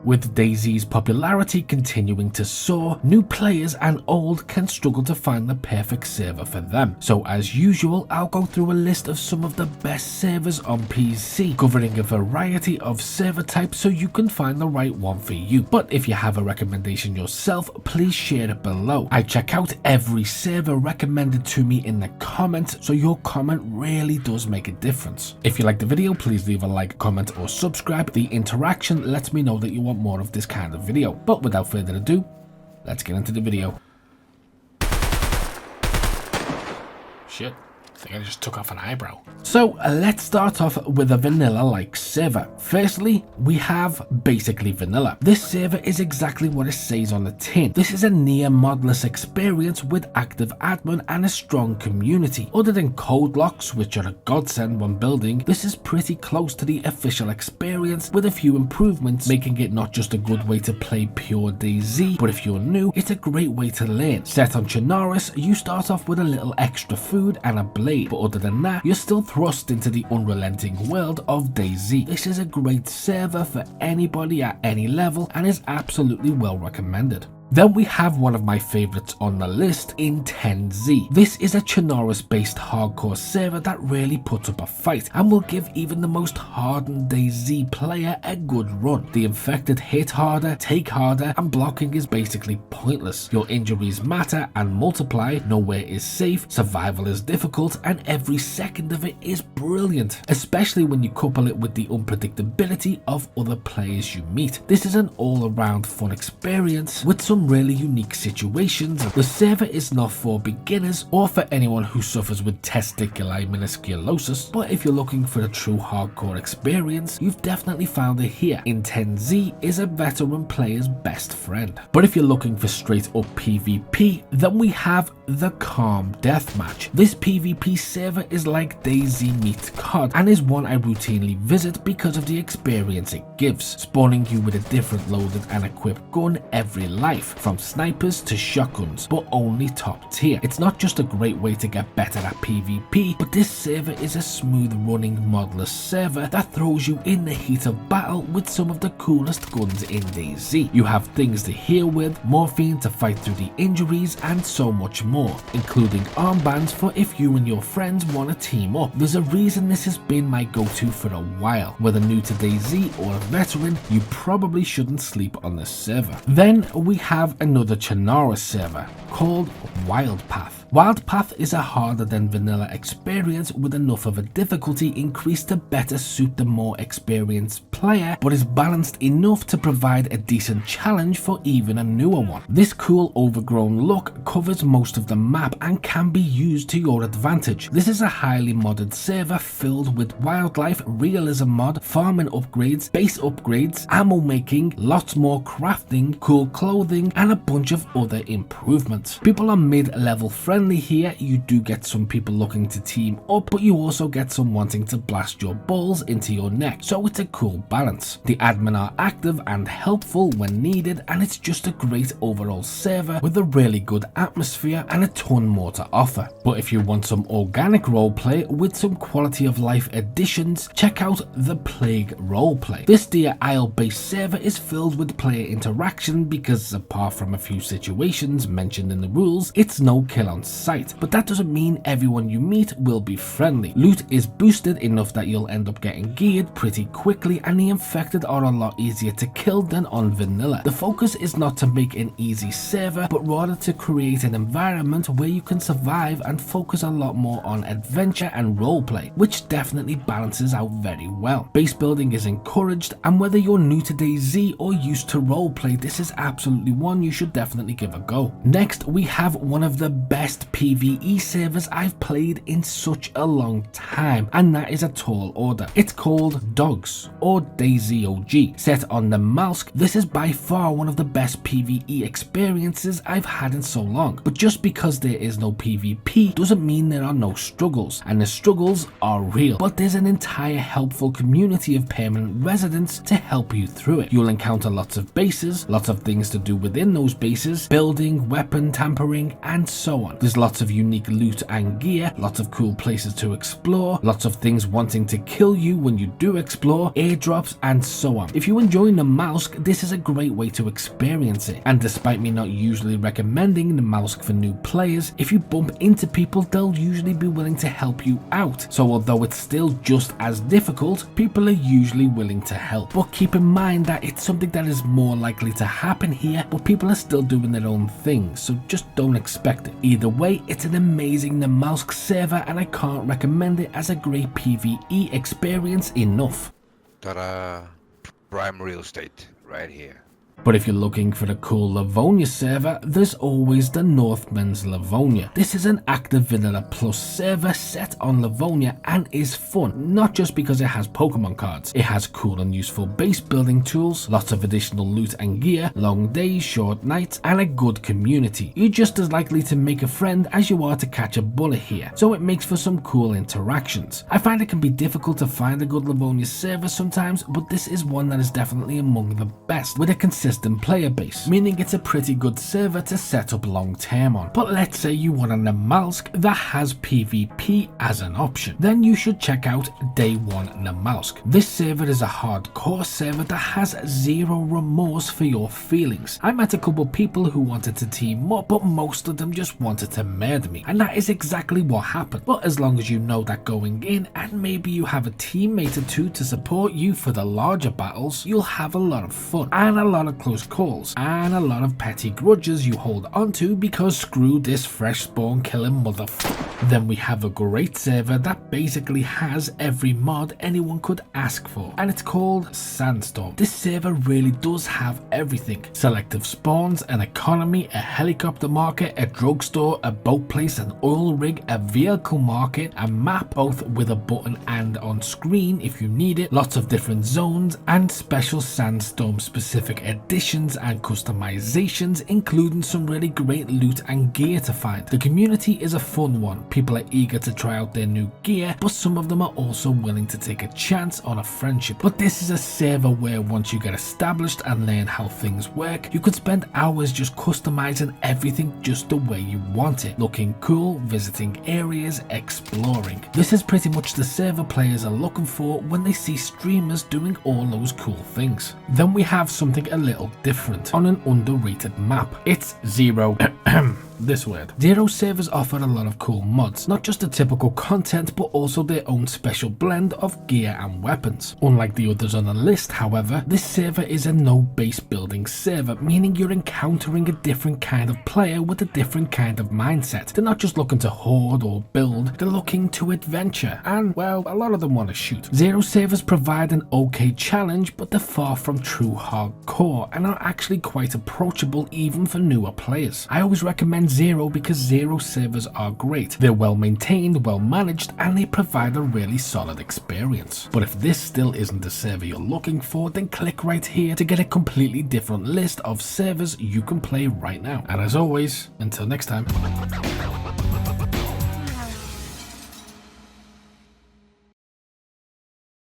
With DayZ's popularity continuing to soar, new players and old can struggle to find the perfect server for them. So as usual, I'll go through a list of some of the best servers on PC, covering a variety of server types so you can find the right one for you. But if you have a recommendation yourself, please share it below. I check out every server recommended to me in the comments, so your comment really does make a difference. If you like the video, please leave a like, comment or subscribe. The interaction lets me know that you want more of this kind of video. But without further ado, let's get into the video. Shit. I think I just took off an eyebrow. So let's start off with a vanilla-like server. Firstly, we have basically vanilla. This server is exactly what it says on the tin. This is a near modless experience with active admin and a strong community. Other than code locks, which are a godsend when building, this is pretty close to the official experience with a few improvements, making it not just a good way to play pure DayZ, but if you're new, it's a great way to learn. Set on Chernarus, you start off with a little extra food and a blade, but other than that, you're still thrust into the unrelenting world of DayZ. This is a great server for anybody at any level and is absolutely well recommended. Then we have one of my favorites on the list in DayZ. This is a Chernarus based hardcore server that really puts up a fight and will give even the most hardened DayZ player a good run. The infected hit harder, take harder, and blocking is basically pointless. Your injuries matter and multiply, nowhere is safe, survival is difficult, and every second of it is brilliant, especially when you couple it with the unpredictability of other players you meet. This is an all-around fun experience with some really unique situations. The server is not for beginners or for anyone who suffers with testicular minusculosis, but if you're looking for a true hardcore experience, you've definitely found it here. DayZ is a veteran player's best friend. But if you're looking for straight up PvP, then we have the Calm Deathmatch. This PvP server is like DayZ meets COD and is one I routinely visit because of the experience it gives, spawning you with a different loaded and equipped gun every life, from snipers to shotguns, but only top tier. It's not just a great way to get better at PvP, but this server is a smooth running modless server that throws you in the heat of battle with some of the coolest guns in DayZ. You have things to heal with, morphine to fight through the injuries, and so much more, including armbands for if you and your friends want to team up. There's a reason this has been my go-to for a while. Whether new to DayZ or a veteran, you probably shouldn't sleep on this server. Then we have another Chernarus server called Wildpath. Wildpath is a harder than vanilla experience with enough of a difficulty increase to better suit the more experienced player, but is balanced enough to provide a decent challenge for even a newer one. This cool overgrown look covers most of the map and can be used to your advantage. This is a highly modded server filled with wildlife, realism mod, farming upgrades, base upgrades, ammo making, lots more crafting, cool clothing, and a bunch of other improvements. People are mid-level friendly here. You do get some people looking to team up, but you also get some wanting to blast your balls into your neck, so it's a cool balance. The admin are active and helpful when needed, and it's just a great overall server with a really good atmosphere and a ton more to offer. But if you want some organic roleplay with some quality of life additions, check out the Plague Roleplay. This Deer Isle based server is filled with player interaction because apart from a few situations mentioned in the rules, it's no kill on sight, but that doesn't mean everyone you meet will be friendly. Loot is boosted enough that you'll end up getting geared pretty quickly, and the infected are a lot easier to kill than on vanilla. The focus is not to make an easy server, but rather to create an environment where you can survive and focus a lot more on adventure and roleplay, which definitely balances out very well. Base building is encouraged, and whether you're new to DayZ or used to roleplay, this is absolutely one you should definitely give a go. Next, we have one of the best PvE servers I've played in such a long time, and that is a tall order. It's called Dogs, or DayZ OG. Set on the Malsk, this is by far one of the best PvE experiences I've had in so long, but just because there is no PvP doesn't mean there are no struggles, and the struggles are real, but there's an entire helpful community of permanent residents to help you through it. You'll encounter lots of bases, lots of things to do with within those bases, building, weapon tampering, and so on. There's lots of unique loot and gear, lots of cool places to explore, lots of things wanting to kill you when you do explore, airdrops, and so on. If you enjoy Namalsk, this is a great way to experience it, and despite me not usually recommending Namalsk for new players, if you bump into people, they'll usually be willing to help you out. So although it's still just as difficult, people are usually willing to help. But keep in mind that it's something that is more likely to happen here, but people are still doing their own thing, so just don't expect it. Either way, it's an amazing Namalsk server, and I can't recommend it as a great PvE experience enough. Ta-da! Prime real estate right here. But if you're looking for a cool Livonia server, there's always the Northmen's Livonia. This is an active vanilla plus server set on Livonia and is fun, not just because it has Pokemon cards. It has cool and useful base building tools, lots of additional loot and gear, long days, short nights, and a good community. You're just as likely to make a friend as you are to catch a bullet here, so it makes for some cool interactions. I find it can be difficult to find a good Livonia server sometimes, but this is one that is definitely among the best, with a consistent player base, meaning it's a pretty good server to set up long term on. But let's say you want a Namalsk that has PvP as an option, then you should check out Day 1 Namalsk. This server is a hardcore server that has zero remorse for your feelings. I met a couple people who wanted to team up, but most of them just wanted to murder me, and that is exactly what happened. But as long as you know that going in, and maybe you have a teammate or two to support you for the larger battles, you'll have a lot of fun and a lot of close calls and a lot of petty grudges you hold onto because screw this fresh spawn killing motherfucker. Then we have a great server that basically has every mod anyone could ask for, and it's called Sandstorm. This server really does have everything: selective spawns, an economy, a helicopter market, a drugstore, a boat place, an oil rig, a vehicle market, a map both with a button and on screen if you need it, lots of different zones, and special Sandstorm specific additions and customizations, including some really great loot and gear to find. The community is a fun one. People are eager to try out their new gear, but some of them are also willing to take a chance on a friendship. But this is a server where once you get established and learn how things work, you can spend hours just customizing everything just the way you want it, looking cool, visiting areas, exploring. This is pretty much the server players are looking for when they see streamers doing all those cool things. Then we have something a little different on an underrated map. It's Zero. This word. Zero servers offer a lot of cool mods, not just the typical content but also their own special blend of gear and weapons. Unlike the others on the list, however, this server is a no base building server, meaning you're encountering a different kind of player with a different kind of mindset. They're not just looking to hoard or build, they're looking to adventure, and well, a lot of them want to shoot. Zero servers provide an okay challenge, but they're far from true hardcore and are actually quite approachable even for newer players. I always recommend Zero because Zero servers are great. They're well maintained, well managed, and they provide a really solid experience. But if this still isn't the server you're looking for, then click right here to get a completely different list of servers you can play right now. And as always, until next time.